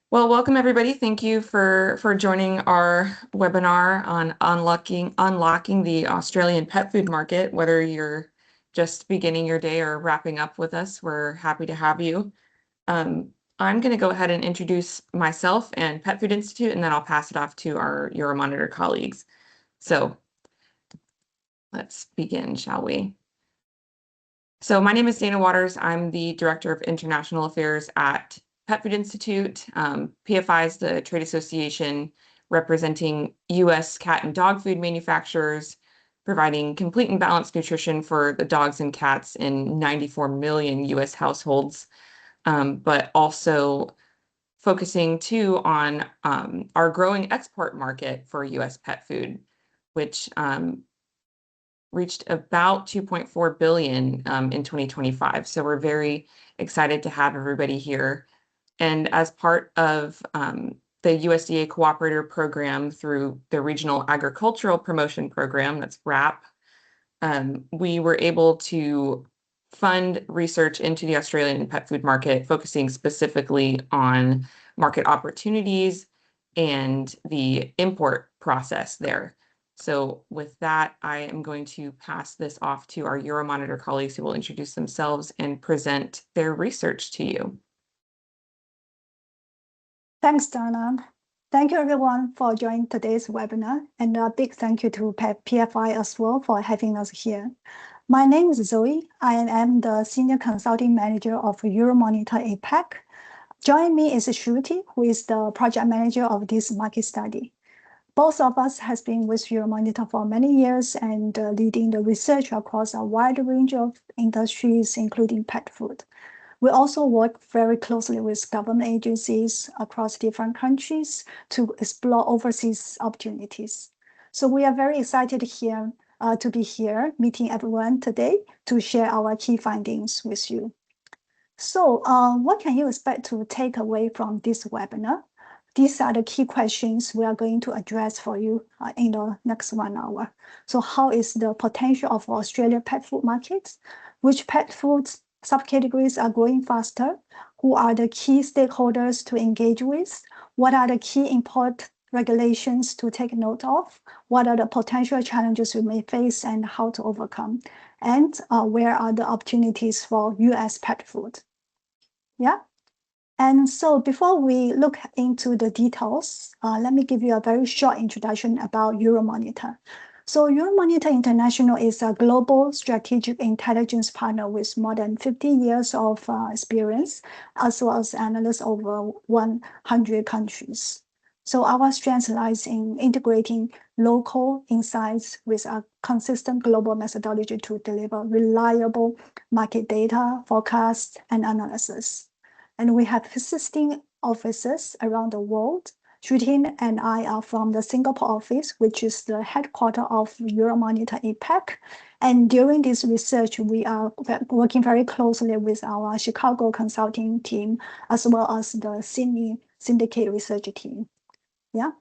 Well, welcome everybody. Thank you for joining our webinar on unlocking the Australian pet food market. Whether you're just beginning your day or wrapping up with us, we're happy to have you. I'm going to go ahead and introduce myself and Pet Food Institute, and then I'll pass it off to our Euromonitor colleagues. So let's begin, shall we? So my name is Dana Waters. I'm the Director of International Affairs at Pet Food Institute. PFI is the trade association representing U.S. cat and dog food manufacturers, providing complete and balanced nutrition for the dogs and cats in 94 million U.S. households, but also focusing too on our growing export market for U.S. pet food, which reached about 2.4 billion in 2025. So we're very excited to have everybody here. And as part of the USDA Cooperator Program through the Regional Agricultural Promotion Program, that's RAP, we were able to fund research into the Australian pet food market, focusing specifically on market opportunities and the import process there. So with that, I am going to pass this off to our Euromonitor colleagues who will introduce themselves and present their research to you. Thanks, Donna. Thank you everyone for joining today's webinar, and a big thank you to PFI as well for having us here. My name is Zoe. I am the Senior Consulting Manager of Euromonitor APAC. Joining me is Shruti, who is the Project Manager of this market study. Both of us has been with Euromonitor for many years and leading the research across a wide range of industries, including pet food. We also work very closely with government agencies across different countries to explore overseas opportunities. So we are very excited here to be here meeting everyone today to share our key findings with you. So what can you expect to take away from this webinar? These are the key questions we are going to address for you in the next 1 hour. So how is the potential of Australian pet food markets? Which pet foods subcategories are growing faster? Who are the key stakeholders to engage with? What are the key import regulations to take note of? What are the potential challenges we may face and how to overcome? And where are the opportunities for US pet food? Yeah. And so before we look into the details, let me give you a very short introduction about Euromonitor. So Euromonitor International is a global strategic intelligence partner with more than 50 years of experience, as well as analysts over 100 countries. So our strength lies in integrating local insights with a consistent global methodology to deliver reliable market data, forecasts, and analysis. And we have 16 offices around the world. Shruti and I are from the Singapore office, which is the headquarters of Euromonitor APAC. And during this research, we are working very closely with our Chicago consulting team, as well as the Sydney syndicate research team. Yeah.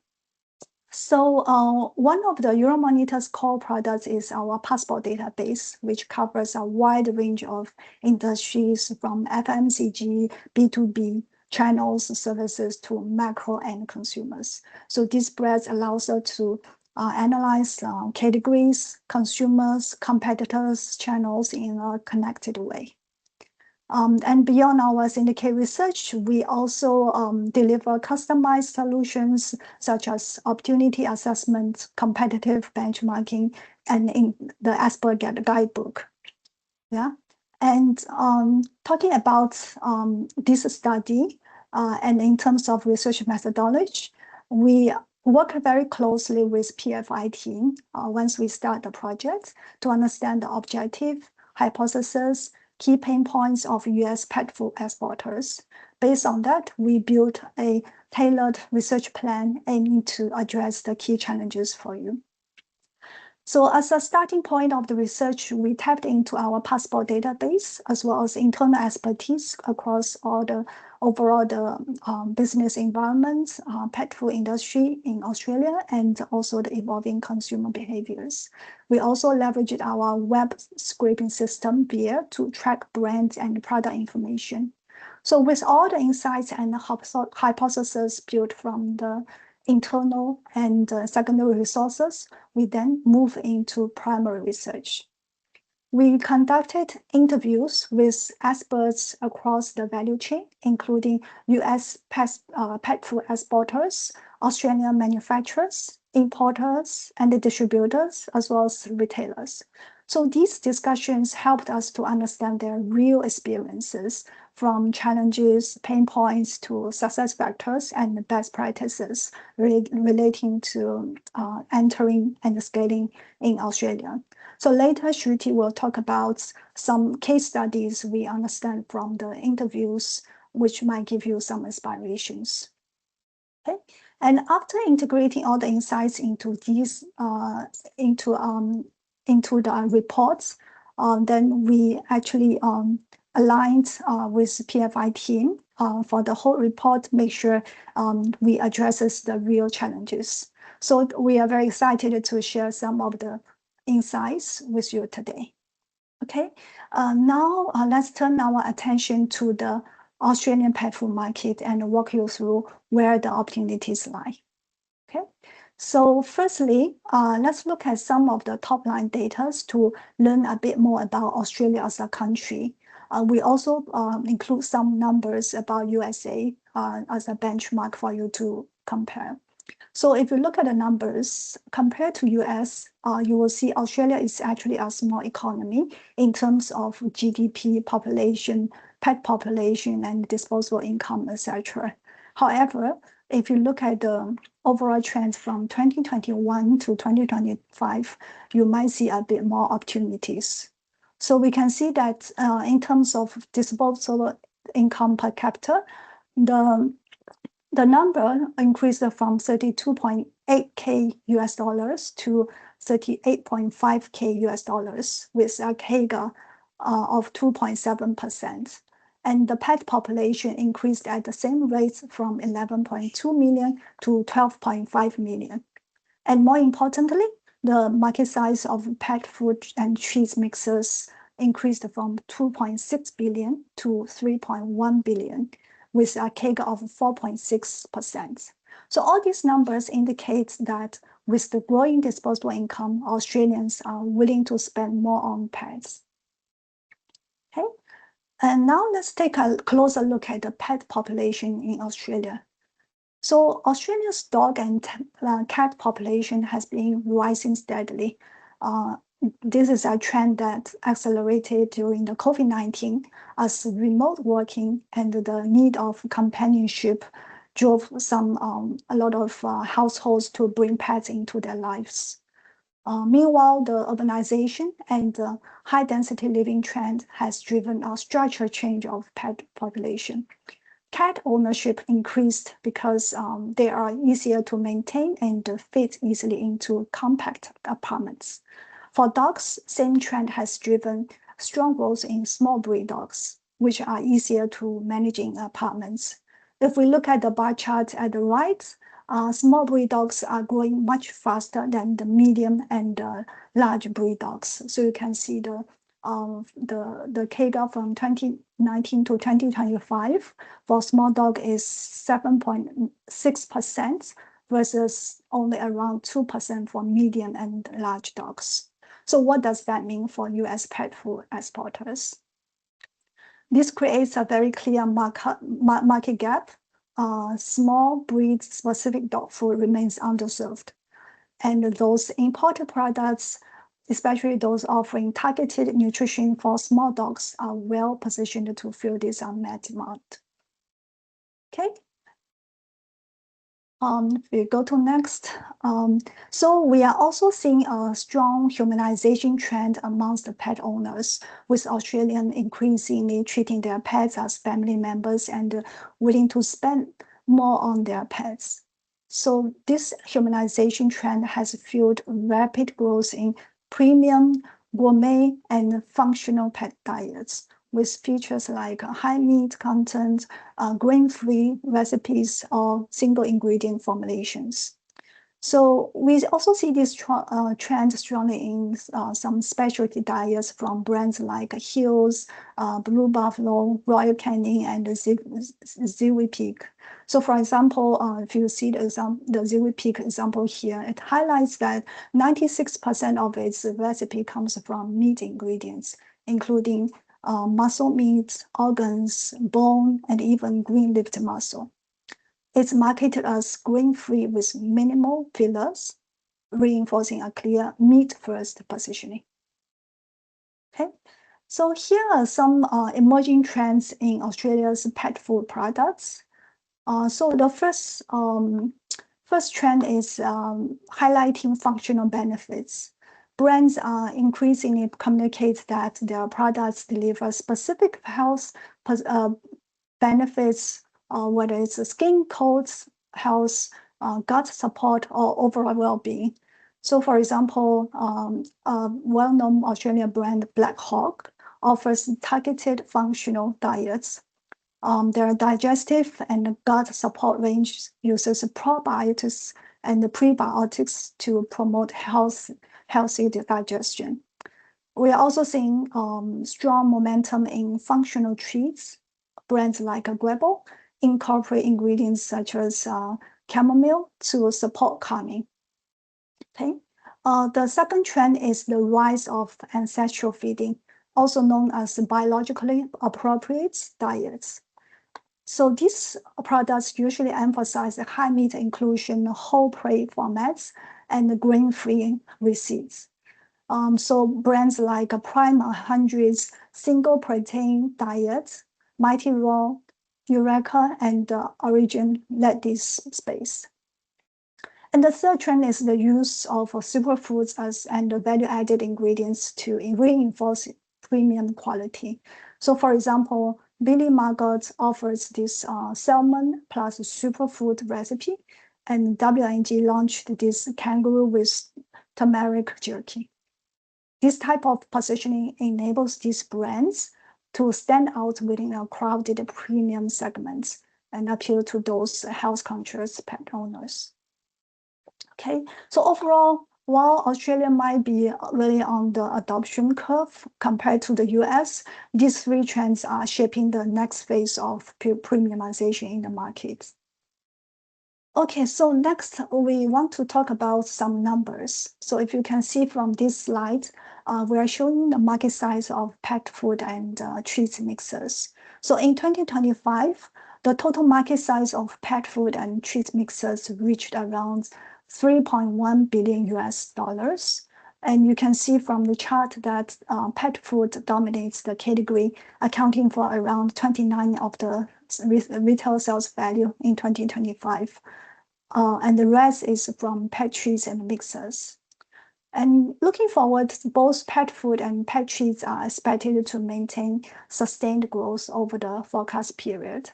So one of the Euromonitor's core products is our passport database, which covers a wide range of industries from FMCG, B2B, channels, services to macro and consumers. So this breadth allows us to analyze categories, consumers, competitors, channels in a connected way. And beyond our syndicate research, we also deliver customized solutions such as opportunity assessment, competitive benchmarking, and in the expert guidebook. Yeah. And talking about this study, and in terms of research methodology, we work very closely with PFI team once we start the project to understand the objective, hypothesis, key pain points of US pet food exporters. Based on that, we built a tailored research plan aiming to address the key challenges for you. So as a starting point of the research, we tapped into our passport database as well as internal expertise across all the business environments, pet food industry in Australia, and also the evolving consumer behaviors. We also leveraged our web scraping system VIA to track brand and product information. So with all the insights and hypotheses built from the internal and secondary resources, we then move into primary research. We conducted interviews with experts across the value chain, including US pet food exporters, Australian manufacturers, importers, and distributors, as well as retailers. So these discussions helped us to understand their real experiences, from challenges, pain points, to success factors and best practices relating to entering and scaling in Australia. So later, Shruti will talk about some case studies we understand from the interviews, which might give you some inspirations. Okay, and after integrating all the insights into these into the reports, then we actually aligned with PFI team for the whole report, make sure we addresses the real challenges. So we are very excited to share some of the insights with you today. Okay, now let's turn our attention to the Australian pet food market and walk you through where the opportunities lie. Okay, so firstly, let's look at some of the top line data to learn a bit more about Australia as a country. We also include some numbers about USA as a benchmark for you to compare. So if you look at the numbers compared to US, you will see Australia is actually a small economy in terms of GDP, population, pet population, and disposable income, etc. However, if you look at the overall trends from 2021 to 2025, you might see a bit more opportunities. So we can see that in terms of disposable income per capita, the number increased from 32.8K US dollars to 38.5K US dollars with a CAGR of 2.7%. And the pet population increased at the same rate from 11.2 million to 12.5 million. And more importantly, the market size of pet food and cheese mixers increased from 2.6 billion to 3.1 billion, with a CAGR of 4.6%. So all these numbers indicate that with the growing disposable income, Australians are willing to spend more on pets. Okay, and now let's take a closer look at the pet population in Australia. So Australia's dog and cat population has been rising steadily. This is a trend that accelerated during the COVID-19 as remote working and the need of companionship drove a lot of households to bring pets into their lives. Meanwhile, the urbanization and the high-density living trend has driven a structural change of pet population. Cat ownership increased because they are easier to maintain and fit easily into compact apartments. For dogs, same trend has driven strong growth in small breed dogs, which are easier to manage in apartments. If we look at the bar chart at the right, small breed dogs are growing much faster than the medium and large breed dogs. So you can see the CAGR from 2019 to 2025 for small dog is 7.6% versus only around 2% for medium and large dogs. So what does that mean for US pet food exporters? This creates a very clear market gap. Small breed specific dog food remains underserved. And those imported products, especially those offering targeted nutrition for small dogs, are well positioned to fill this unmet demand. Okay. If we go to next, so we are also seeing a strong humanization trend amongst the pet owners, with Australians increasingly treating their pets as family members and willing to spend more on their pets. So this humanization trend has fueled rapid growth in premium, gourmet, and functional pet diets, with features like high meat content, grain-free recipes, or single ingredient formulations. So we also see this trend strongly in some specialty diets from brands like Hills, Blue Buffalo, Royal Canin, and Ziwi Peak. So for example, if you see the Ziwi Peak example here, it highlights that 96% of its recipe comes from meat ingredients, including muscle meat, organs, bone, and even green-leafed muscle. It's marketed as grain-free with minimal fillers, reinforcing a clear meat-first positioning. Okay, so here are some emerging trends in Australia's pet food products. So the first trend is highlighting functional benefits. Brands increasingly communicate that their products deliver specific health benefits, whether it's skin, coats, health, gut support, or overall well-being. So for example, a well-known Australian brand, Black Hawk, offers targeted functional diets. Their digestive and gut support range uses probiotics and prebiotics to promote healthy digestion. We are also seeing strong momentum in functional treats. Brands like Grebo incorporate ingredients such as chamomile to support calming. Okay. The second trend is the rise of ancestral feeding, also known as biologically appropriate diets. So these products usually emphasize high meat inclusion, whole prey formats, and grain-free receipts. So brands like Prime 100's single protein diet, Mighty Raw, Eureka, and Origin led this space. And the third trend is the use of superfoods and value-added ingredients to reinforce premium quality. So for example, Billy Margot offers this salmon plus superfood recipe, and W&G launched this kangaroo with turmeric jerky. This type of positioning enables these brands to stand out within a crowded premium segment and appeal to those health-conscious pet owners. Okay, so overall, while Australia might be really on the adoption curve compared to the US, these three trends are shaping the next phase of premiumization in the market. Okay, so next we want to talk about some numbers. So if you can see from this slide, we are showing the market size of pet food and treats mixers. So in 2025, the total market size of pet food and treat mixers reached around 3.1 billion US dollars. And you can see from the chart that pet food dominates the category, accounting for around 29% of the retail sales value in 2025. And the rest is from pet treats and mixers. And looking forward, both pet food and pet treats are expected to maintain sustained growth over the forecast period.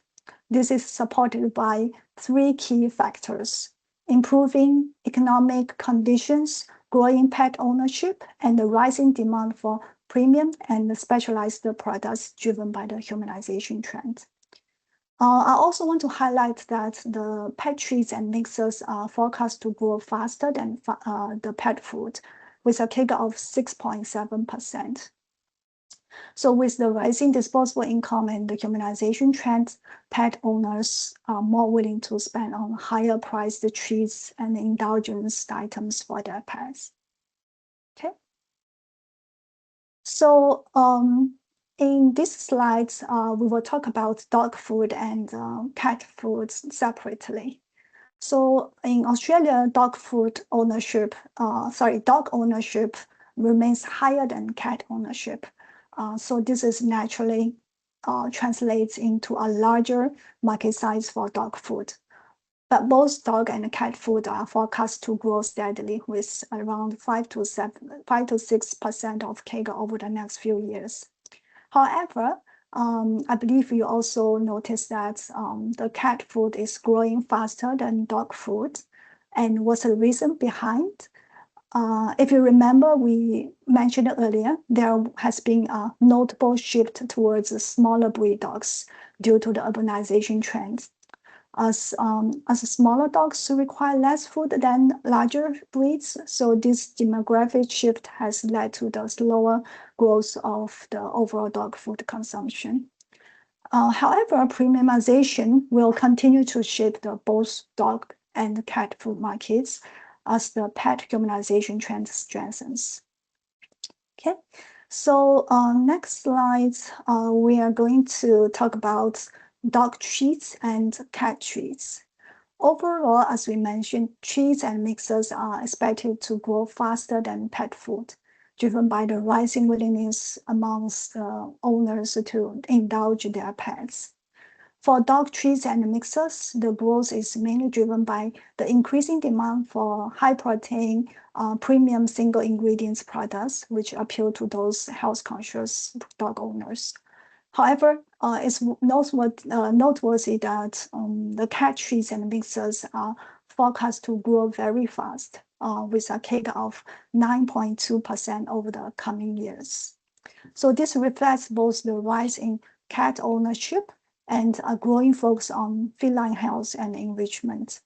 This is supported by three key factors: improving economic conditions, growing pet ownership, and the rising demand for premium and specialized products driven by the humanization trend. I also want to highlight that the pet treats and mixers are forecast to grow faster than the pet food, with a CAGR of 6.7%. So with the rising disposable income and the humanization trend, pet owners are more willing to spend on higher priced treats and indulgence items for their pets. Okay. So in these slides, we will talk about dog food and cat food separately. So in Australia, dog ownership remains higher than cat ownership. So this is naturally translates into a larger market size for dog food. But both dog and cat food are forecast to grow steadily with around 5 to 6% of CAGR over the next few years. However, I believe you also noticed that the cat food is growing faster than dog food. And what's the reason behind? If you remember, we mentioned earlier, there has been a notable shift towards smaller breed dogs due to the urbanization trends. as smaller dogs require less food than larger breeds. So this demographic shift has led to the slower growth of the overall dog food consumption. However, premiumization will continue to shape the both dog and cat food markets as the pet humanization trend strengthens. Okay, so next slide, we are going to talk about dog treats and cat treats. Overall, as we mentioned, treats and mixers are expected to grow faster than pet food, driven by the rising willingness amongst owners to indulge their pets. For dog treats and mixers, the growth is mainly driven by the increasing demand for high protein, premium single ingredients products, which appeal to those health conscious dog owners. However, it's noteworthy that the cat treats and mixers are forecast to grow very fast, with a CAGR of 9.2% over the coming years. So this reflects both the rise in cat ownership and a growing focus on feline health and enrichment,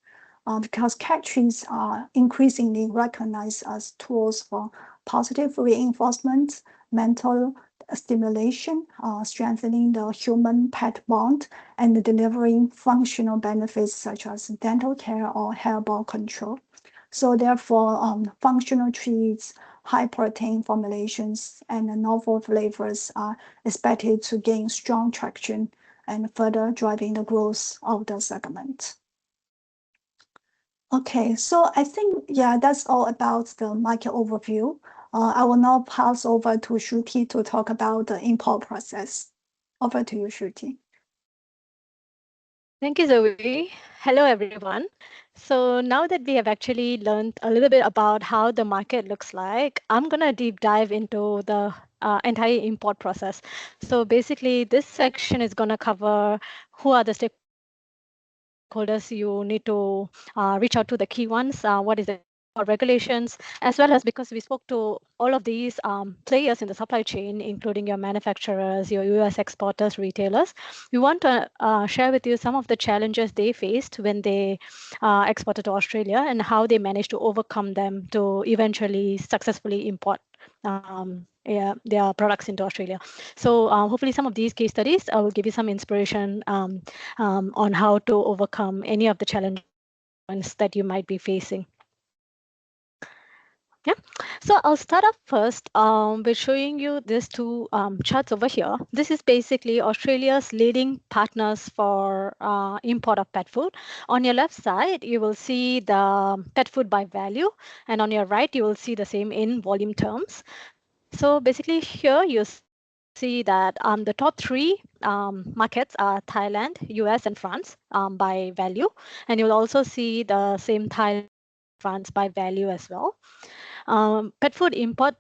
because cat treats are increasingly recognized as tools for positive reinforcement, mental stimulation, strengthening the human-pet bond, and delivering functional benefits such as dental care or hairball control. So therefore, functional treats, high protein formulations, and novel flavors are expected to gain strong traction and further driving the growth of the segment. Okay, so I think, yeah, that's all about the market overview. I will now pass over to Shruti to talk about the import process. Over to you, Shruti. Thank you, Zoe. Hello, everyone. So now that we have actually learned a little bit about how the market looks like, I'm going to deep dive into the entire import process. So basically, this section is going to cover who are the stakeholders you need to reach out to, the key ones, what is the regulations, as well as because we spoke to all of these players in the supply chain, including your manufacturers, your US exporters, retailers. We want to share with you some of the challenges they faced when they exported to Australia and how they managed to overcome them to eventually successfully import their products into Australia. So hopefully some of these case studies will give you some inspiration on how to overcome any of the challenges that you might be facing. Yeah, so I'll start off first with showing you these two charts over here. This is basically Australia's leading partners for import of pet food. On your left side, you will see the pet food by value, and on your right, you will see the same in volume terms. So basically here you see that the top three markets are Thailand, US, and France by value. And you'll also see the same Thailand, France by value as well. Pet food import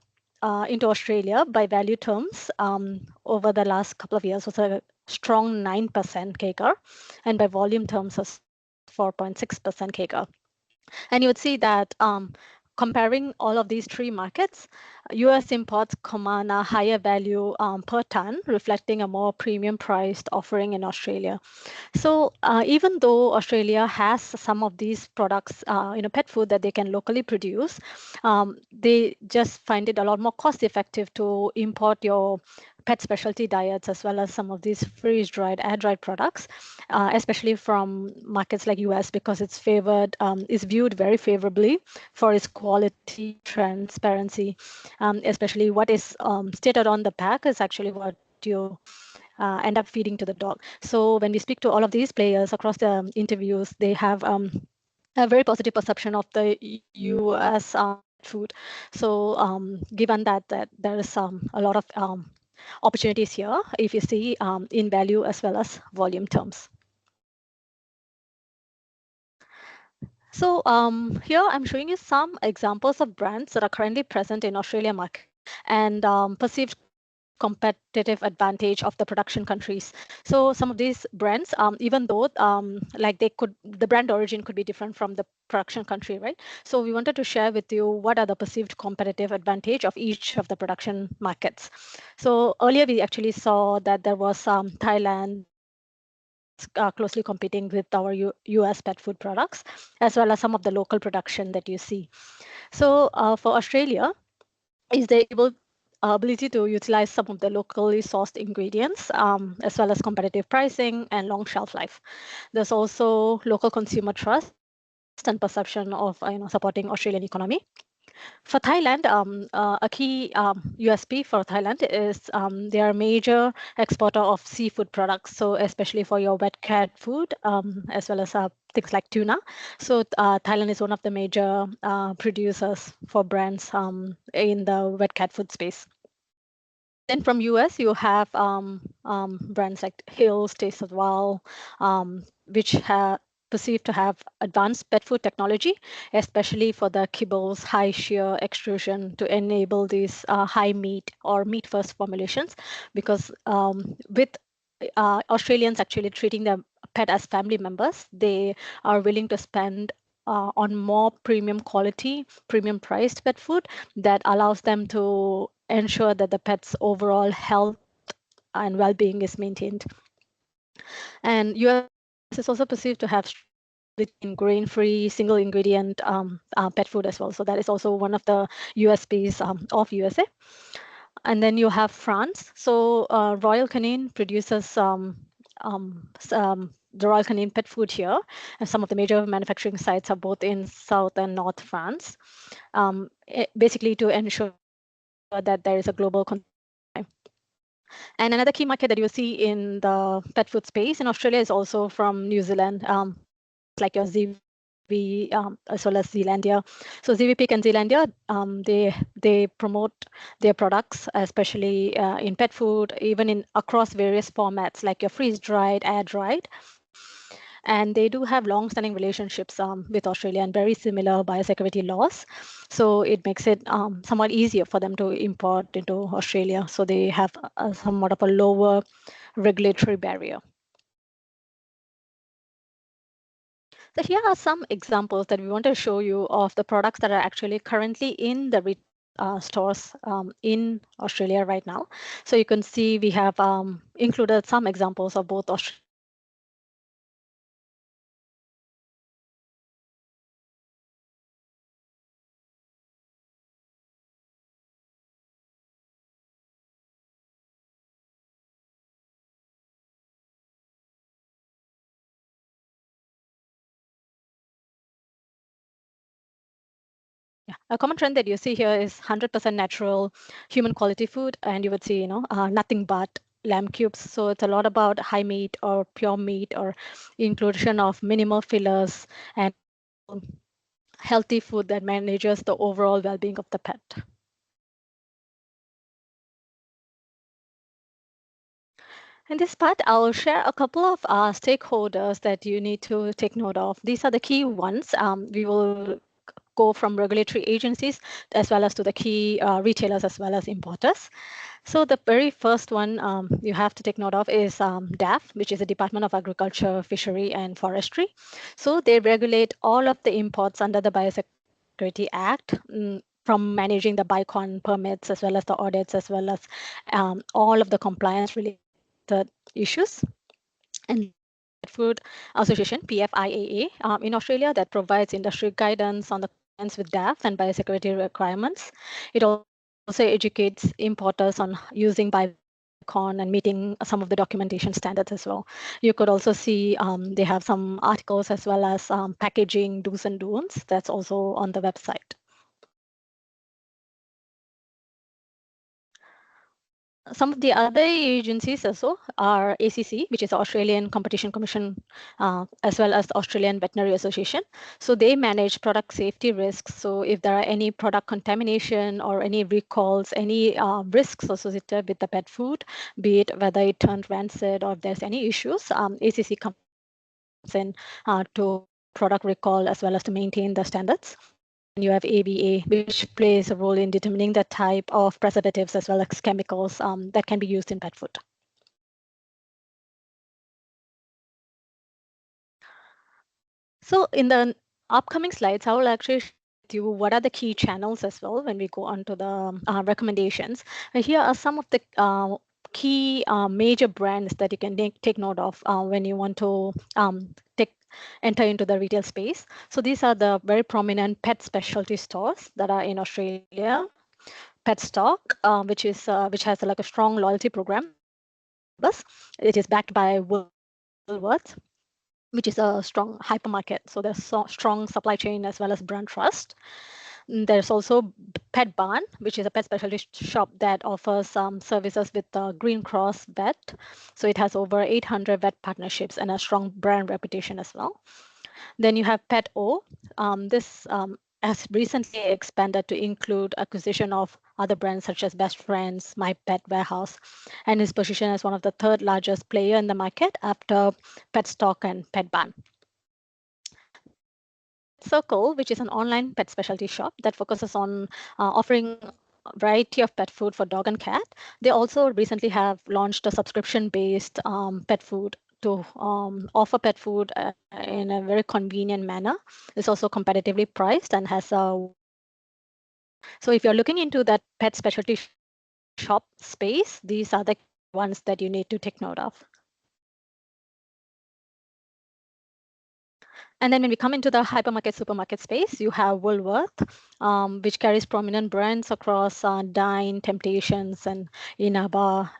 into Australia by value terms over the last couple of years was a strong 9% CAGR, and by volume terms was 4.6% CAGR. And you would see that comparing all of these three markets, US imports command a higher value per ton, reflecting a more premium priced offering in Australia. So even though Australia has some of these products, pet food that they can locally produce, they just find it a lot more cost effective to import your pet specialty diets as well as some of these freeze-dried, air-dried products, especially from markets like US, because it's favored, is viewed very favorably for its quality, transparency, especially what is stated on the pack is actually what you end up feeding to the dog. So when we speak to all of these players across the interviews, they have a very positive perception of the US food. So given that there is a lot of opportunities here, if you see in value as well as volume terms. So here I'm showing you some examples of brands that are currently present in Australia market and perceived competitive advantage of the production countries. So some of these brands, even though the brand origin could be different from the production country, right? So we wanted to share with you what are the perceived competitive advantage of each of the production markets. So earlier we actually saw that there was Thailand, closely competing with our US pet food products, as well as some of the local production that you see. So for Australia, is the ability to utilize some of the locally sourced ingredients, as well as competitive pricing and long shelf life. There's also local consumer trust and perception of supporting Australian economy. For Thailand, a key USP for Thailand is they are a major exporter of seafood products. So especially for your wet cat food, as well as things like tuna. So Thailand is one of the major producers for brands in the wet cat food space. Then from US, you have brands like Hills, Taste of Wow, which have perceived to have advanced pet food technology, especially for the kibbles, high shear extrusion to enable these high meat or meat first formulations. Because with Australians actually treating their pet as family members, they are willing to spend on more premium quality, premium priced pet food that allows them to ensure that the pet's overall health and well-being is maintained. And US is also perceived to have in grain-free, single ingredient pet food as well. So that is also one of the USPs of USA. And then you have France. So Royal Canin produces the Royal Canin pet food here, and some of the major manufacturing sites are both in South and North France, basically to ensure that there is a global and another key market that you see in the pet food space in Australia is also from New Zealand, like your ZV, as well as Zealandia. So ZV Pig and Zealandia, they promote their products, especially in pet food, even in across various formats like your freeze dried, air dried. And they do have long-standing relationships with Australia and very similar biosecurity laws. So it makes it somewhat easier for them to import into Australia. So they have somewhat of a lower regulatory barrier. So here are some examples that we want to show you of the products that are actually currently in the stores in Australia right now. So you can see we have included some examples of both Australia a common trend that you see here is 100% natural human quality food, and you would see, nothing but lamb cubes. So it's a lot about high meat or pure meat or inclusion of minimal fillers and healthy food that manages the overall well-being of the pet. In this part, I'll share a couple of stakeholders that you need to take note of. These are the key ones. We will go from regulatory agencies as well as to the key retailers as well as importers. So the very first one you have to take note of is DAF, which is the Department of Agriculture, Fishery and Forestry. So they regulate all of the imports under the Biosecurity Act, from managing the BICON permits as well as the audits, as well as all of the compliance related issues. And Food Association, PFIAA, in Australia, that provides industry guidance on the compliance with DAF and biosecurity requirements. It also educates importers on using BICON and meeting some of the documentation standards as well. You could also see they have some articles as well as packaging do's and don'ts. That's also on the website. Some of the other agencies also are ACC, which is the Australian Competition Commission, as well as the Australian Veterinary Association. So they manage product safety risks. So if there are any product contamination or any recalls, any risks associated with the pet food, be it whether it turned rancid or if there's any issues, ACC comes in to product recall as well as to maintain the standards. You have ABA, which plays a role in determining the type of preservatives as well as chemicals that can be used in pet food. So in the upcoming slides, I will actually show you what are the key channels as well when we go on to the recommendations. And here are some of the key major brands that you can take note of when you want to enter into the retail space. So these are the very prominent pet specialty stores that are in Australia. Petstock, which has like a strong loyalty program for members. It is backed by Woolworths, which is a strong hypermarket. So there's strong supply chain as well as brand trust. There's also Pet Barn, which is a pet specialty shop that offers services with Green Cross Vet. So it has over 800 vet partnerships and a strong brand reputation as well. Then you have Pet O. This has recently expanded to include acquisition of other brands such as Best Friends, My Pet Warehouse, and is positioned as one of the third largest player in the market after Petstock and Pet Barn. Circle, which is an online pet specialty shop that focuses on offering a variety of pet food for dog and cat. They also recently have launched a subscription-based pet food to offer pet food in a very convenient manner. It's also competitively priced and has a. So if you're looking into that pet specialty shop space, these are the ones that you need to take note of. And then when we come into the hypermarket, supermarket space, you have Woolworth, which carries prominent brands across Dine, Temptations, and Inaba,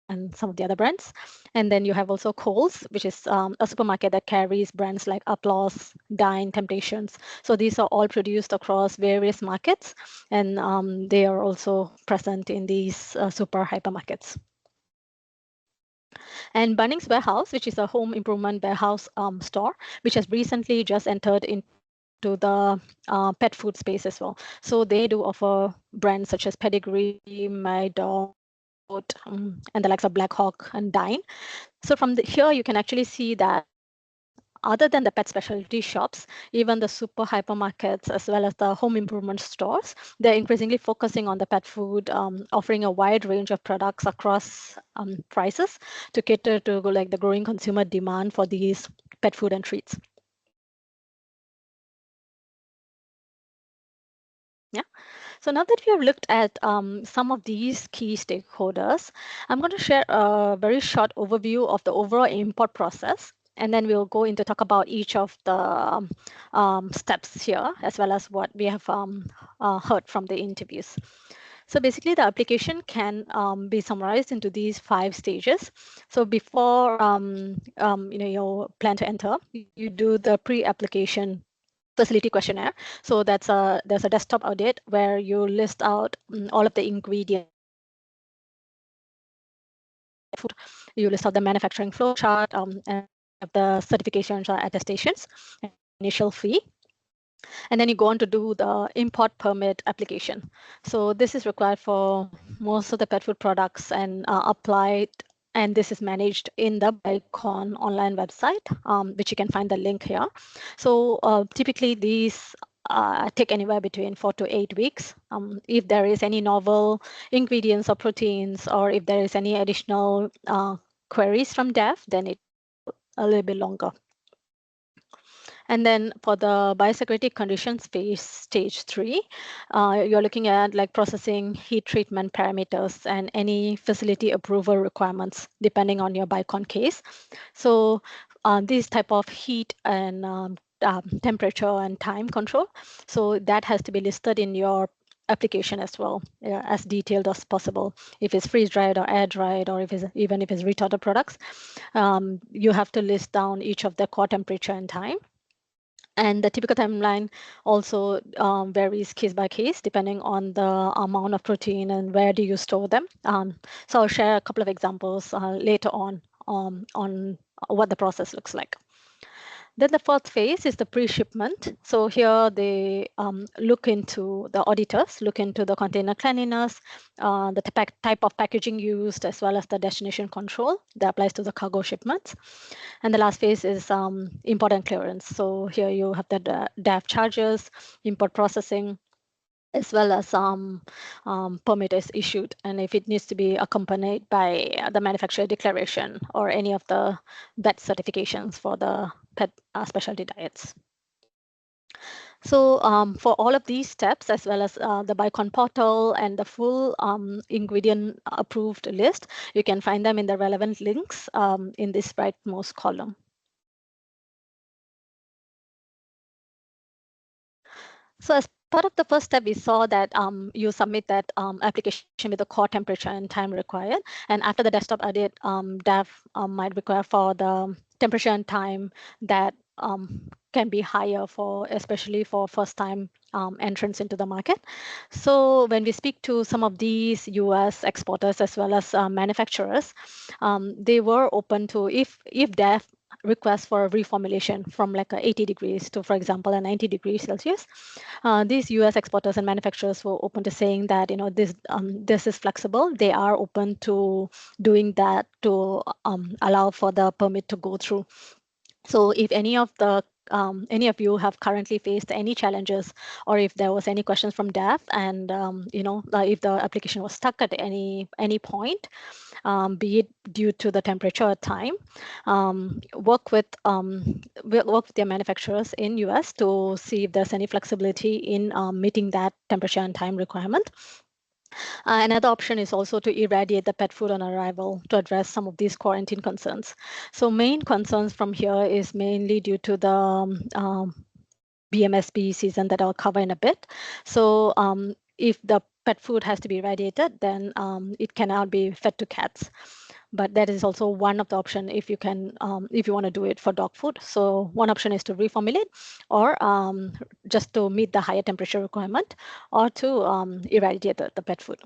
and some of the other brands. And then you have also Coles, which is a supermarket that carries brands like Applause, Dine, Temptations. So these are all produced across various markets, and they are also present in these super hypermarkets. And Bunnings Warehouse, which is a home improvement warehouse store, which has recently just entered into the pet food space as well. So they do offer brands such as Pedigree, My Dog, and the likes of Black Hawk and Dine. So from here, you can actually see that other than the pet specialty shops, even the super hypermarkets, as well as the home improvement stores, they're increasingly focusing on the pet food, offering a wide range of products across prices to cater to like the growing consumer demand for these pet food and treats. Yeah. So now that we have looked at some of these key stakeholders, I'm going to share a very short overview of the overall import process. And then we'll go into talk about each of the steps here, as well as what we have heard from the interviews. So basically, the application can be summarized into these 5 stages. So before you plan to enter, you do the pre-application facility questionnaire. So there's a desktop audit where you list out all of the ingredients. You list out the manufacturing flow chart and the certifications or attestations, initial fee. And then you go on to do the import permit application. So this is required for most of the pet food products and applied. And this is managed in the BICON online website, which you can find the link here. So typically these take anywhere between 4 to 8 weeks. If there is any novel ingredients or proteins, or if there is any additional queries from DEF, then it a little bit longer. And then for the biosecurity conditions phase, stage 3, you're looking at like processing, heat treatment parameters, and any facility approval requirements depending on your BICON case. So these type of heat and temperature and time control, so that has to be listed in your application as well, as detailed as possible. If it's freeze dried or air dried, or even if it's retorted products, you have to list down each of the core temperature and time. And the typical timeline also varies case by case, depending on the amount of protein and where do you store them. So I'll share a couple of examples later on what the process looks like. Then the fourth phase is the pre-shipment. So here they look into the auditors, look into the container cleanliness, the type of packaging used, as well as the destination control that applies to the cargo shipments. And the last phase is import and clearance. So here you have the DAF charges, import processing, as well as permit is issued, and if it needs to be accompanied by the manufacturer declaration or any of the vet certifications for the pet specialty diets. So for all of these steps, as well as the Bicon portal and the full ingredient approved list, you can find them in the relevant links in this rightmost column. So as part of the first step, we saw that you submit that application with the core temperature and time required. And after the desktop edit, dev might require for the temperature and time that can be higher for, especially for first time entrance into the market. So when we speak to some of these US exporters as well as manufacturers, they were open to, if dev request for a reformulation from like a 80 degrees to, for example, a 90 degrees Celsius, these US exporters and manufacturers were open to saying that, you know, this is flexible. They are open to doing that to allow for the permit to go through. So if any of you have currently faced any challenges, or if there was any questions from DAF, and if the application was stuck at any point, be it due to the temperature or time, work with their manufacturers in US to see if there's any flexibility in meeting that temperature and time requirement. Another option is also to irradiate the pet food on arrival to address some of these quarantine concerns. So main concerns from here is mainly due to the BMSB season that I'll cover in a bit. So if the pet food has to be irradiated, then it cannot be fed to cats. But that is also one of the options if you want to do it for dog food. So one option is to reformulate, or just to meet the higher temperature requirement, or to irradiate the pet food.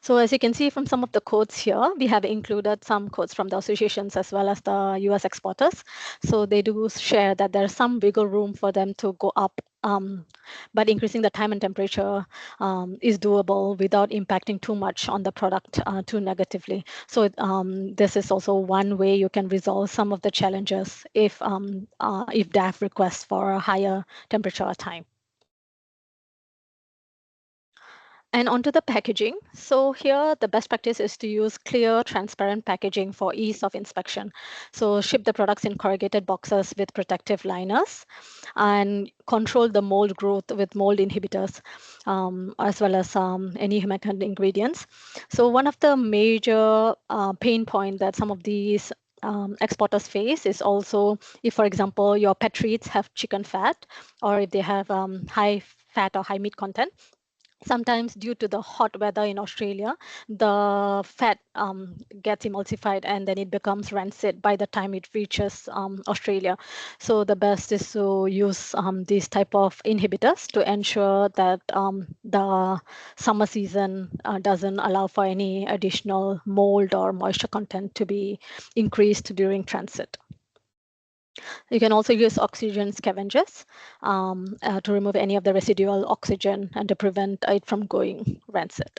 So as you can see from some of the codes here, we have included some codes from the associations as well as the US exporters. So they do share that there's some wiggle room for them to go up, but increasing the time and temperature is doable without impacting too much on the product too negatively. So this is also one way you can resolve some of the challenges if DAF requests for a higher temperature or time. And onto the packaging. So here, the best practice is to use clear, transparent packaging for ease of inspection. So ship the products in corrugated boxes with protective liners, and control the mold growth with mold inhibitors, as well as any humectant ingredients. So one of the major pain point that some of these exporters face is also if, for example, your pet treats have chicken fat, or if they have high fat or high meat content. Sometimes due to the hot weather in Australia, the fat gets emulsified and then it becomes rancid by the time it reaches Australia. So the best is to use these type of inhibitors to ensure that the summer season doesn't allow for any additional mold or moisture content to be increased during transit. You can also use oxygen scavengers to remove any of the residual oxygen and to prevent it from going rancid.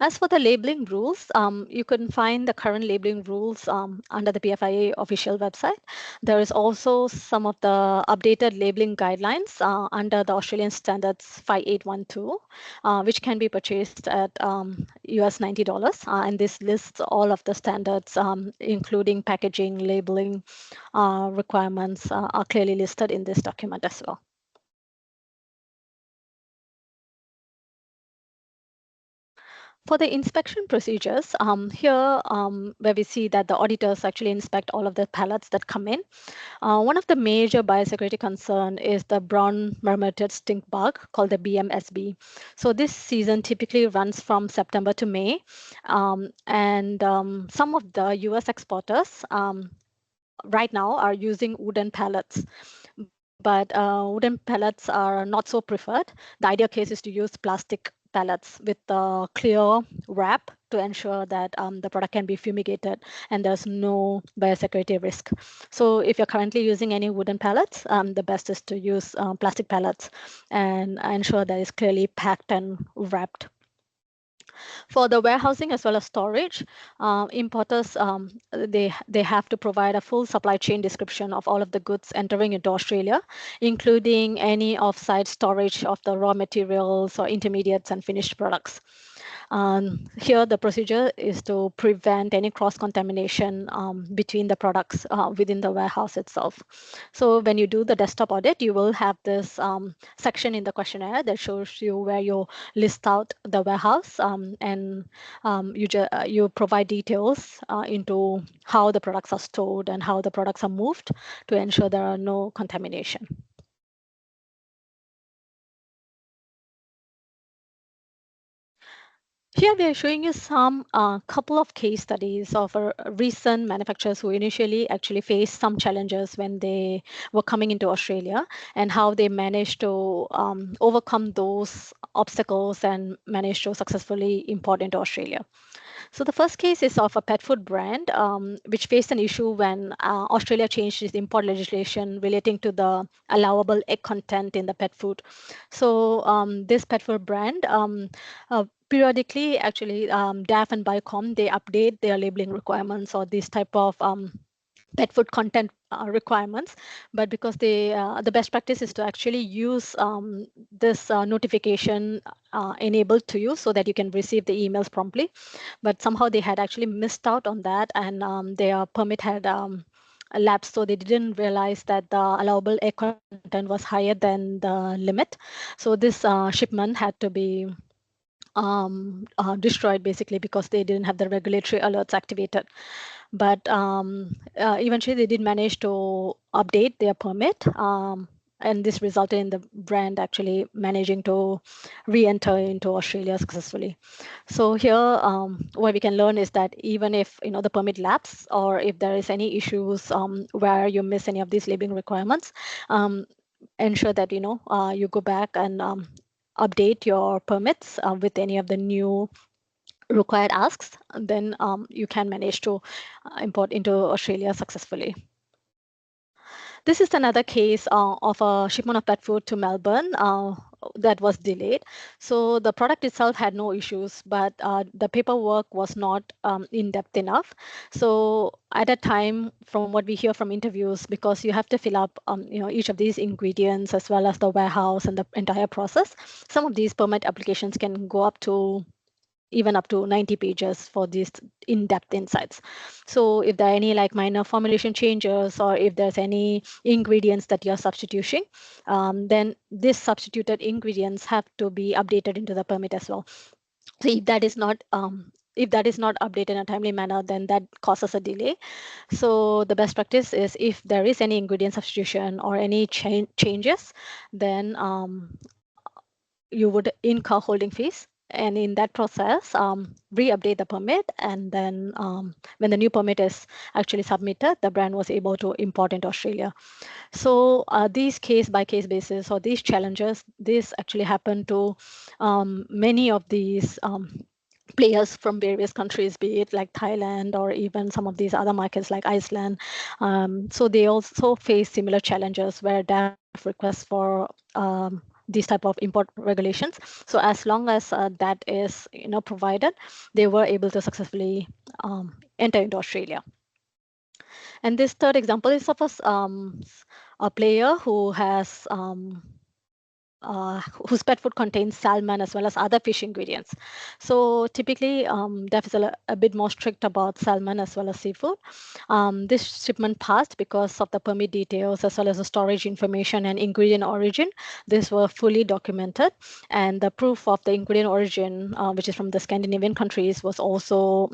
As for the labeling rules, you can find the current labeling rules under the PFIA official website. There is also some of the updated labeling guidelines under the Australian Standards 5812, which can be purchased at US $90. And this lists all of the standards, including packaging, labeling requirements are clearly listed in this document as well. For the inspection procedures, here where we see that the auditors actually inspect all of the pallets that come in. One of the major biosecurity concern is the brown marmoted stink bug called the BMSB. So this season typically runs from September to May. And some of the US exporters right now are using wooden pallets. But wooden pallets are not so preferred. The ideal case is to use plastic pallets with a clear wrap to ensure that the product can be fumigated and there's no biosecurity risk. So if you're currently using any wooden pallets, the best is to use plastic pallets and ensure that it's clearly packed and wrapped. For the warehousing as well as storage, importers, they have to provide a full supply chain description of all of the goods entering into Australia, including any offsite storage of the raw materials or intermediates and finished products. Here, the procedure is to prevent any cross-contamination between the products within the warehouse itself. So when you do the desktop audit, you will have this section in the questionnaire that shows you where you list out the warehouse and you provide details into how the products are stored and how the products are moved to ensure there are no contamination. Here we are showing you some couple of case studies of recent manufacturers who initially actually faced some challenges when they were coming into Australia and how they managed to overcome those obstacles and managed to successfully import into Australia. So the first case is of a pet food brand, which faced an issue when Australia changed its import legislation relating to the allowable egg content in the pet food. So this pet food brand periodically, actually, DAF and Biocom, they update their labeling requirements or this type of pet food content requirements, but because they the best practice is to actually use this notification enabled to you so that you can receive the emails promptly, but somehow they had actually missed out on that, and their permit had lapsed, so they didn't realize that the allowable egg content was higher than the limit. So this shipment had to be destroyed basically because they didn't have the regulatory alerts activated. But eventually they did manage to update their permit, and this resulted in the brand actually managing to re-enter into Australia successfully. So here, what we can learn is that even if the permit lapse or if there is any issues where you miss any of these labeling requirements, ensure that you go back and update your permits with any of the new required asks, then you can manage to import into Australia successfully. This is another case of a shipment of pet food to Melbourne that was delayed. So the product itself had no issues, but the paperwork was not in-depth enough. So at that time, from what we hear from interviews, because you have to fill up each of these ingredients as well as the warehouse and the entire process, some of these permit applications can go up to even up to 90 pages for these in-depth insights. So if there are any like minor formulation changes or if there's any ingredients that you're substituting, then these substituted ingredients have to be updated into the permit as well. So if that is not updated in a timely manner, then that causes a delay. So the best practice is if there is any ingredient substitution or any changes, then you would incur holding fees. And in that process, re-update the permit. And then when the new permit is actually submitted, the brand was able to import into Australia. So these case-by-case basis or these challenges, this actually happened to many of these players from various countries, be it like Thailand or even some of these other markets like Iceland. So they also face similar challenges where DAF requests for these type of import regulations. So as long as that is provided, they were able to successfully enter into Australia. And this third example is of a player who has whose pet food contains salmon as well as other fish ingredients. So typically, DEF is a bit more strict about salmon as well as seafood. This shipment passed because of the permit details as well as the storage information and ingredient origin. These were fully documented, and the proof of the ingredient origin, which is from the Scandinavian countries, was also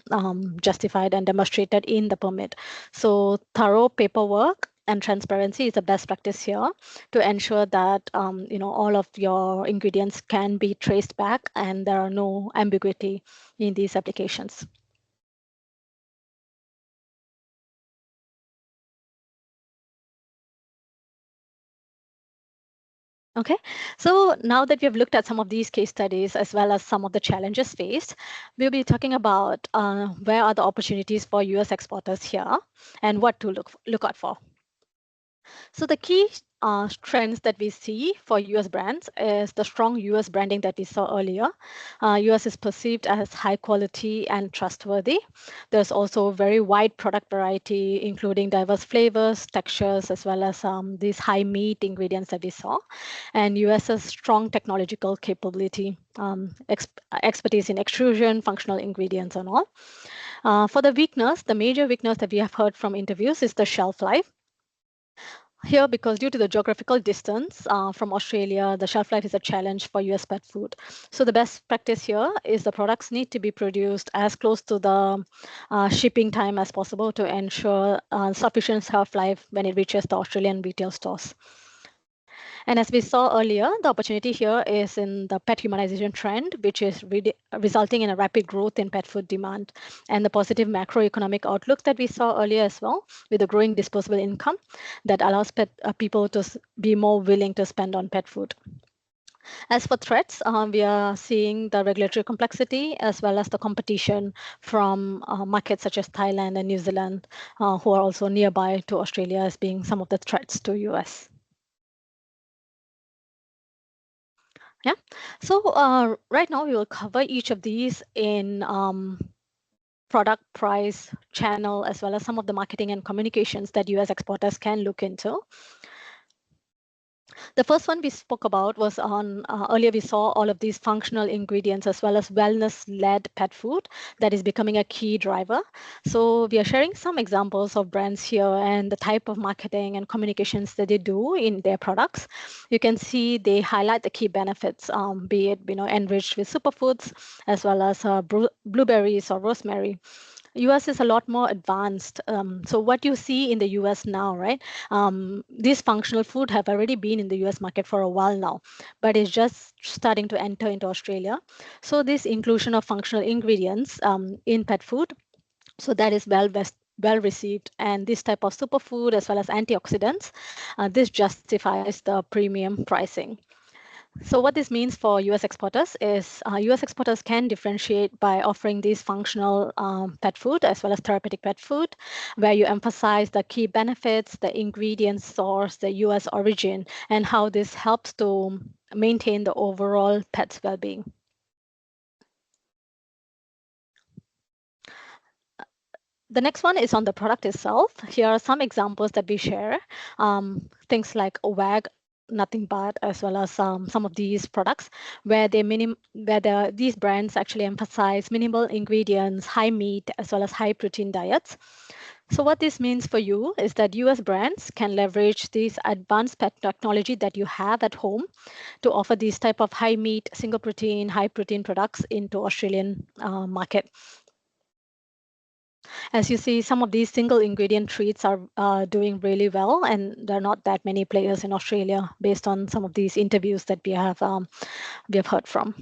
justified and demonstrated in the permit. So thorough paperwork and transparency is the best practice here to ensure that all of your ingredients can be traced back and there are no ambiguity in these applications. Okay, so now that we've looked at some of these case studies as well as some of the challenges faced, we'll be talking about where are the opportunities for US exporters here and what to look out for. So the key trends that we see for US brands is the strong US branding that we saw earlier. US is perceived as high quality and trustworthy. There's also very wide product variety, including diverse flavors, textures, as well as these high meat ingredients that we saw. And US has strong technological capability, expertise in extrusion, functional ingredients, and all. For the weakness, the major weakness that we have heard from interviews is the shelf life. Here, because due to the geographical distance from Australia, the shelf life is a challenge for US pet food. So the best practice here is the products need to be produced as close to the shipping time as possible to ensure sufficient shelf life when it reaches the Australian retail stores. And as we saw earlier, the opportunity here is in the pet humanization trend, which is resulting in a rapid growth in pet food demand, and the positive macroeconomic outlook that we saw earlier as well, with a growing disposable income that allows people to be more willing to spend on pet food. As for threats, we are seeing the regulatory complexity as well as the competition from markets such as Thailand and New Zealand, who are also nearby to Australia as being some of the threats to US. Yeah, so right now we will cover each of these in product, price, channel, as well as some of the marketing and communications that US exporters can look into. The first one we spoke about was on earlier we saw all of these functional ingredients as well as wellness-led pet food that is becoming a key driver. So we are sharing some examples of brands here and the type of marketing and communications that they do in their products. You can see they highlight the key benefits, be it enriched with superfoods as well as blueberries or rosemary. US is a lot more advanced. So what you see in the US now, right? These functional food have already been in the US market for a while now, but it's just starting to enter into Australia. So this inclusion of functional ingredients in pet food, so that is well received, and this type of superfood as well as antioxidants, this justifies the premium pricing. So what this means for US exporters is US exporters can differentiate by offering these functional pet food as well as therapeutic pet food, where you emphasize the key benefits, the ingredient source, the US origin, and how this helps to maintain the overall pet's well-being. The next one is on the product itself. Here are some examples that we share. Things like WAG, nothing but, as well as some of these products where these brands actually emphasize minimal ingredients, high meat, as well as high protein diets. So what this means for you is that US brands can leverage this advanced pet technology that you have at home to offer these type of high meat, single protein, high protein products into Australian market. As you see, some of these single ingredient treats are doing really well, and there are not that many players in Australia based on some of these interviews that we have heard from.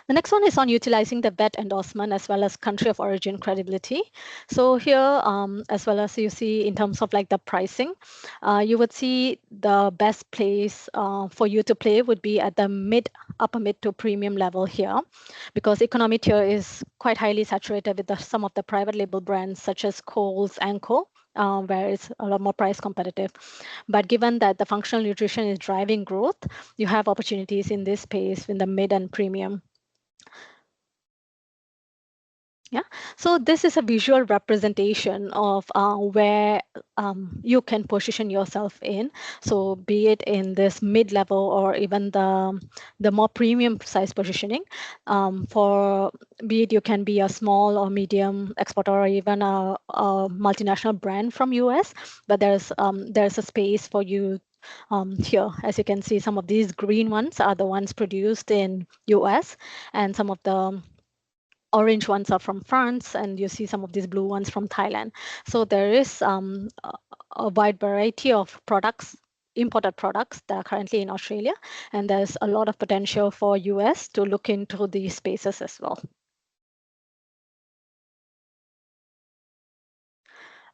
The next one is on utilizing the vet endorsement as well as country of origin credibility. So here, as well as you see in terms of like the pricing, you would see the best place for you to play would be at the upper mid to premium level here, because economy tier is quite highly saturated with some of the private label brands such as Coles and Co. Where it's a lot more price competitive. But given that the functional nutrition is driving growth, you have opportunities in this space in the mid and premium. Yeah, so this is a visual representation of where you can position yourself in. So be it in this mid-level or even the more premium size positioning. Be it you can be a small or medium exporter or even a multinational brand from US, but there's a space for you here. As you can see, some of these green ones are the ones produced in US, and some of the orange ones are from France, and you see some of these blue ones from Thailand. So there is a wide variety of products, imported products that are currently in Australia, and there's a lot of potential for US to look into these spaces as well.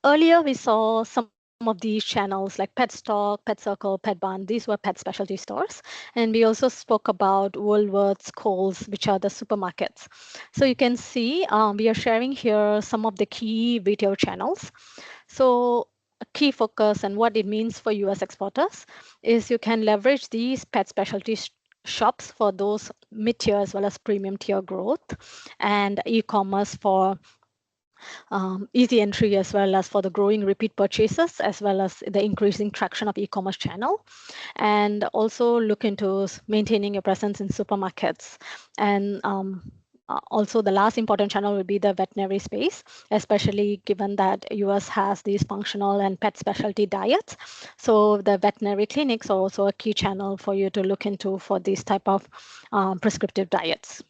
Earlier, we saw some of these channels like Pet Stock, Pet Circle, Pet Barn. These were pet specialty stores. And we also spoke about Woolworths, Coles, which are the supermarkets. So you can see we are sharing here some of the key retail channels. So a key focus and what it means for US exporters is you can leverage these pet specialty shops for those mid-tier as well as premium tier growth, and e-commerce for easy entry as well as for the growing repeat purchases, as well as the increasing traction of e-commerce channel. And also look into maintaining your presence in supermarkets. And also the last important channel will be the veterinary space, especially given that US has these functional and pet specialty diets. So the veterinary clinics are also a key channel for you to look into for these type of prescriptive diets.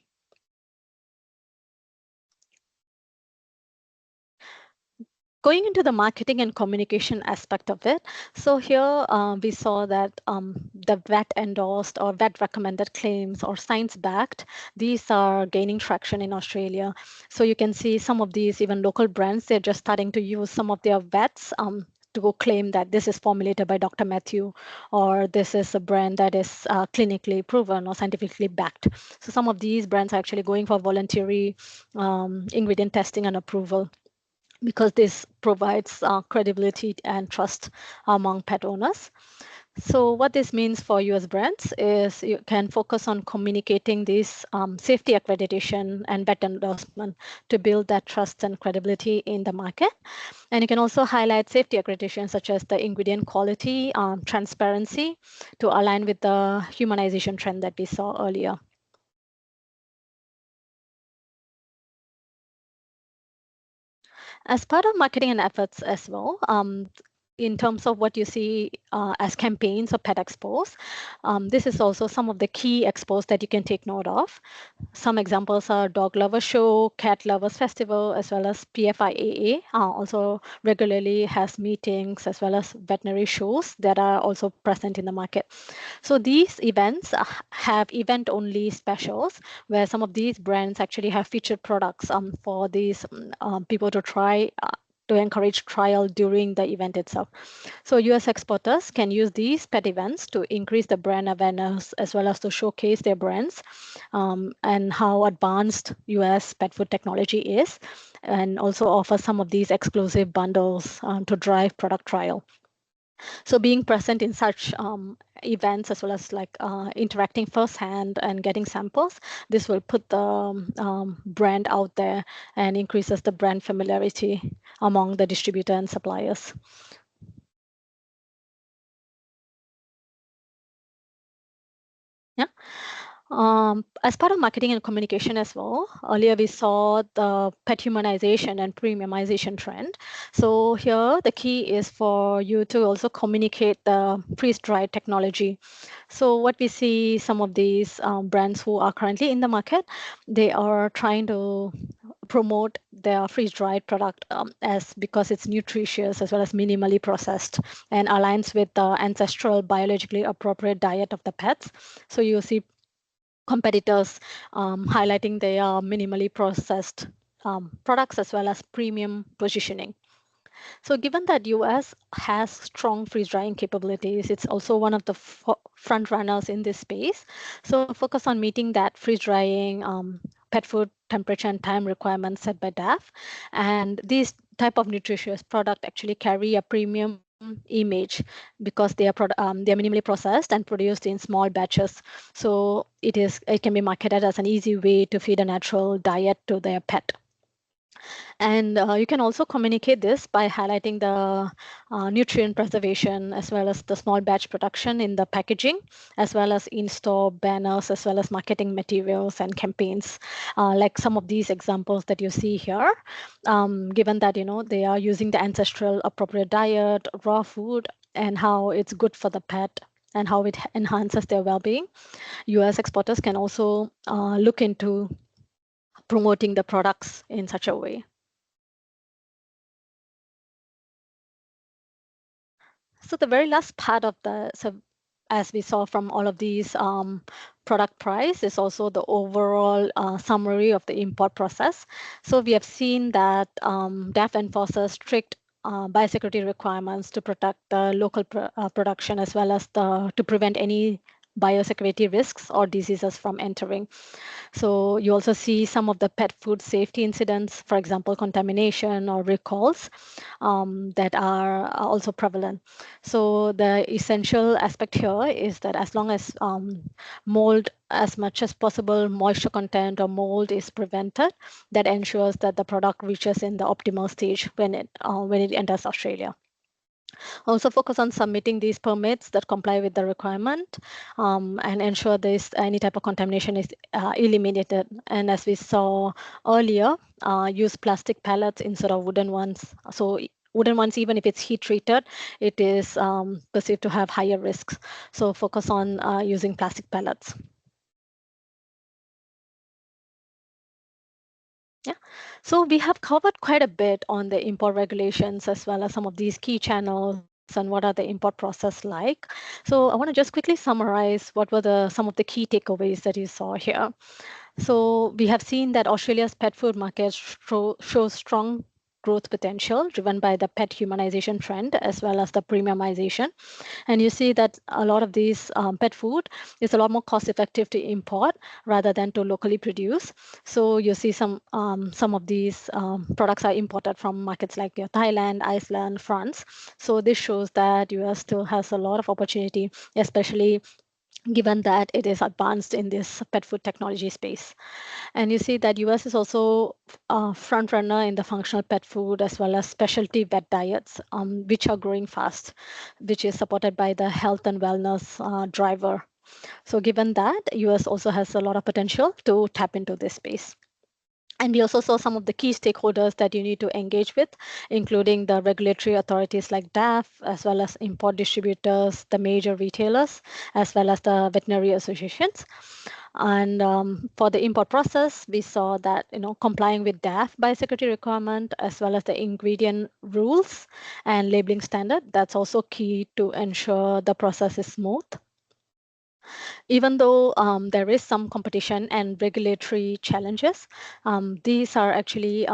Going into the marketing and communication aspect of it, so here we saw that the vet endorsed or vet recommended claims or science backed, these are gaining traction in Australia. So you can see some of these even local brands, they're just starting to use some of their vets to go claim that this is formulated by Dr. Matthew, or this is a brand that is clinically proven or scientifically backed. So some of these brands are actually going for voluntary ingredient testing and approval, because this provides credibility and trust among pet owners. So what this means for US brands is you can focus on communicating this safety accreditation and vet endorsement to build that trust and credibility in the market. And you can also highlight safety accreditation such as the ingredient quality, transparency, to align with the humanization trend that we saw earlier. As part of marketing and efforts as well, in terms of what you see as campaigns or pet expos, this is also some of the key expos that you can take note of. Some examples are Dog Lovers Show, Cat Lovers Festival, as well as PFIAA also regularly has meetings, as well as veterinary shows that are also present in the market. So these events have event-only specials where some of these brands actually have featured products for these people to try to encourage trial during the event itself. So US exporters can use these pet events to increase the brand awareness, as well as to showcase their brands and how advanced US pet food technology is, and also offer some of these exclusive bundles to drive product trial. So being present in such events, as well as like interacting firsthand and getting samples, this will put the brand out there and increases the brand familiarity among the distributor and suppliers. Yeah. As part of marketing and communication as well, earlier we saw the pet humanization and premiumization trend. So here the key is for you to also communicate the freeze-dried technology. So what we see, some of these brands who are currently in the market, they are trying to promote their freeze-dried product as because it's nutritious as well as minimally processed and aligns with the ancestral biologically appropriate diet of the pets. So you see competitors highlighting their minimally processed products as well as premium positioning. So given that US has strong freeze drying capabilities, it's also one of the front runners in this space. So focus on meeting that freeze drying pet food temperature and time requirements set by DAF. And these type of nutritious product actually carry a premium image because they are they're minimally processed and produced in small batches. So it can be marketed as an easy way to feed a natural diet to their pet. And you can also communicate this by highlighting the nutrient preservation, as well as the small batch production in the packaging, as well as in-store banners, as well as marketing materials and campaigns, like some of these examples that you see here. Given that they are using the ancestral appropriate diet, raw food, and how it's good for the pet and how it enhances their well-being, US exporters can also look into promoting the products in such a way. So the very last part of as we saw from all of these product price, is also the overall summary of the import process. So we have seen that DAF enforces strict biosecurity requirements to protect the local production, as well as to prevent any biosecurity risks or diseases from entering. So you also see some of the pet food safety incidents, for example, contamination or recalls, that are also prevalent. So the essential aspect here is that as long as mold, as much as possible, moisture content or mold is prevented, that ensures that the product reaches in the optimal stage when it enters Australia. Also focus on submitting these permits that comply with the requirement, and ensure any type of contamination is eliminated. And as we saw earlier, use plastic pellets instead of wooden ones. So wooden ones, even if it's heat treated, it is perceived to have higher risks. So focus on using plastic pellets. Yeah, so we have covered quite a bit on the import regulations, as well as some of these key channels and what are the import process like. So I want to just quickly summarize what were some of the key takeaways that you saw here. So we have seen that Australia's pet food market shows strong growth potential, driven by the pet humanization trend as well as the premiumization. And you see that a lot of these pet food is a lot more cost effective to import rather than to locally produce. So you see some of these products are imported from markets like Thailand, Iceland, France. So this shows that US still has a lot of opportunity, especially given that it is advanced in this pet food technology space. And you see that US is also a front runner in the functional pet food as well as specialty vet diets, which are growing fast, which is supported by the health and wellness driver. So given that, US also has a lot of potential to tap into this space. And we also saw some of the key stakeholders that you need to engage with, including the regulatory authorities like DAF, as well as import distributors, the major retailers, as well as the veterinary associations. And for the import process, we saw that complying with DAF biosecurity requirement, as well as the ingredient rules and labeling standard, that's also key to ensure the process is smooth. Even though there is some competition and regulatory challenges, these are actually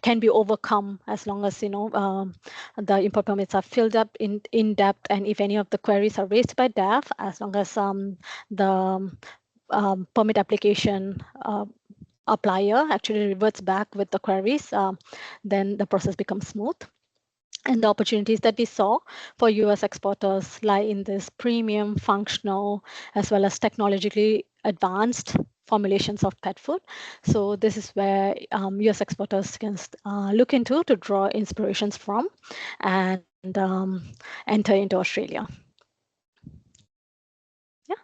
can be overcome as long as the import permits are filled up in depth, and if any of the queries are raised by DAF, as long as the permit application applier actually reverts back with the queries, then the process becomes smooth. And the opportunities that we saw for US exporters lie in this premium, functional, as well as technologically advanced formulations of pet food. So this is where US exporters can look into to draw inspirations from and enter into Australia. Yeah.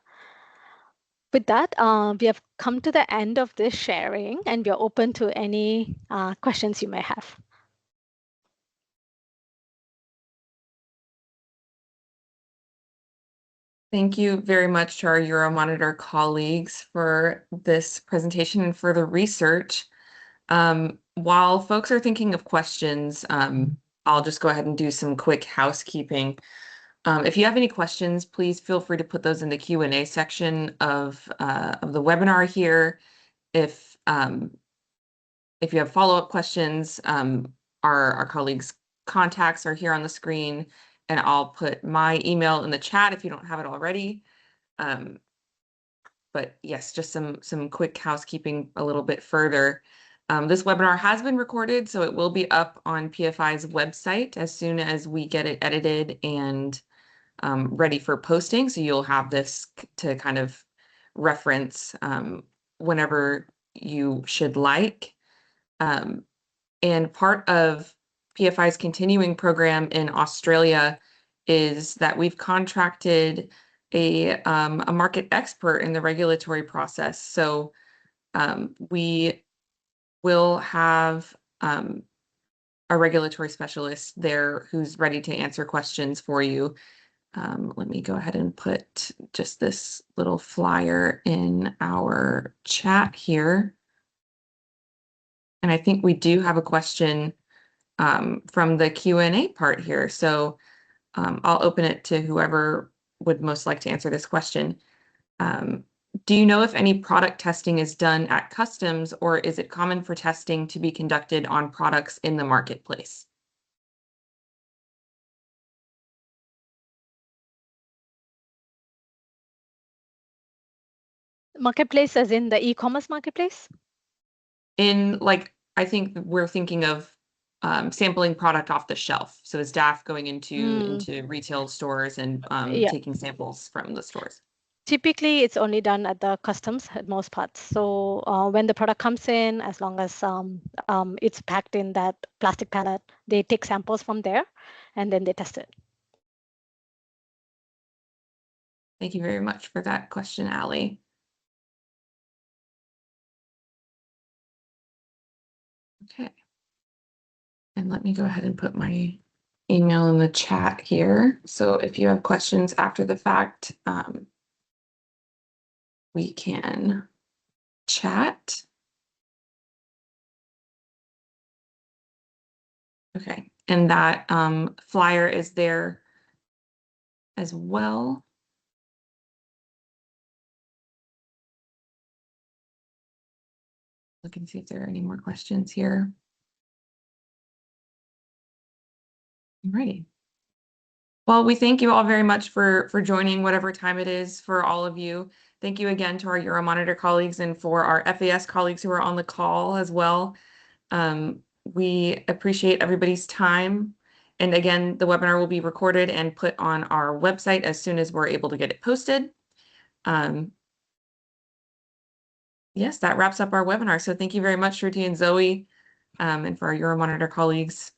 With that, we have come to the end of this sharing, and we are open to any questions you may have. Thank you very much to our Euromonitor colleagues for this presentation and for the research. While folks are thinking of questions, I'll just go ahead and do some quick housekeeping. If you have any questions, please feel free to put those in the Q&A section of the webinar here. If you have follow-up questions, our colleagues' contacts are here on the screen, and I'll put my email in the chat if you don't have it already. But yes, just some quick housekeeping a little bit further. This webinar has been recorded, so it will be up on PFI's website as soon as we get it edited and ready for posting. So you'll have this to kind of reference whenever you should like. And part of PFI's continuing program in Australia is that we've contracted a market expert in the regulatory process. So we will have a regulatory specialist there who's ready to answer questions for you. Let me go ahead and put just this little flyer in our chat here. And I think we do have a question from the Q&A part here. So I'll open it to whoever would most like to answer this question. Do you know if any product testing is done at customs, or is it common for testing to be conducted on products in the marketplace? Marketplace as in the e-commerce marketplace? I think we're thinking of sampling product off the shelf. So is DAF going into retail stores and Yeah. taking samples from the stores? Typically, it's only done at the customs at most parts. So when the product comes in, as long as it's packed in that plastic pallet, they take samples from there and then they test it. Thank you very much for that question, Allie. Okay. And let me go ahead and put my email in the chat here. So if you have questions after the fact, we can chat. Okay, and that flyer is there as well. Look and see if there are any more questions here. Alrighty. Well, we thank you all very much for joining whatever time it is for all of you. Thank you again to our Euromonitor colleagues and for our FAS colleagues who are on the call as well. We appreciate everybody's time. And again, the webinar will be recorded and put on our website as soon as we're able to get it posted. Yes, that wraps up our webinar. So thank you very much, Shruti and Zoe, and for our Euromonitor colleagues.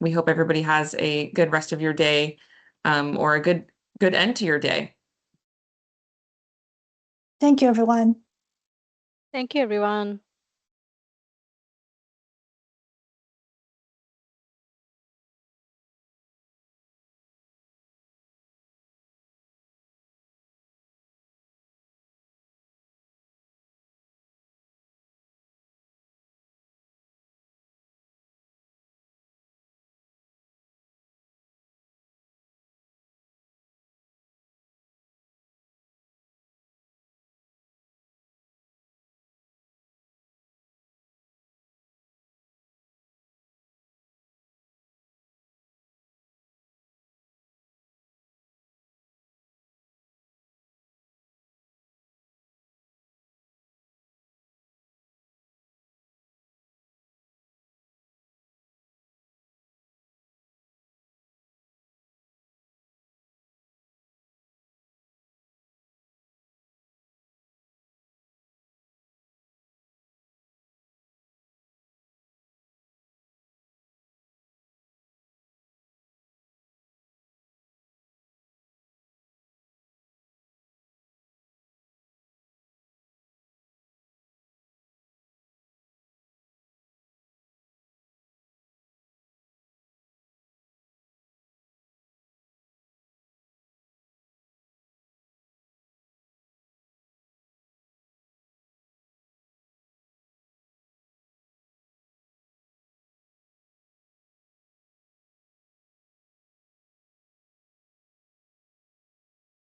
We hope everybody has a good rest of your day, or a good end to your day. Thank you, everyone. Thank you, everyone.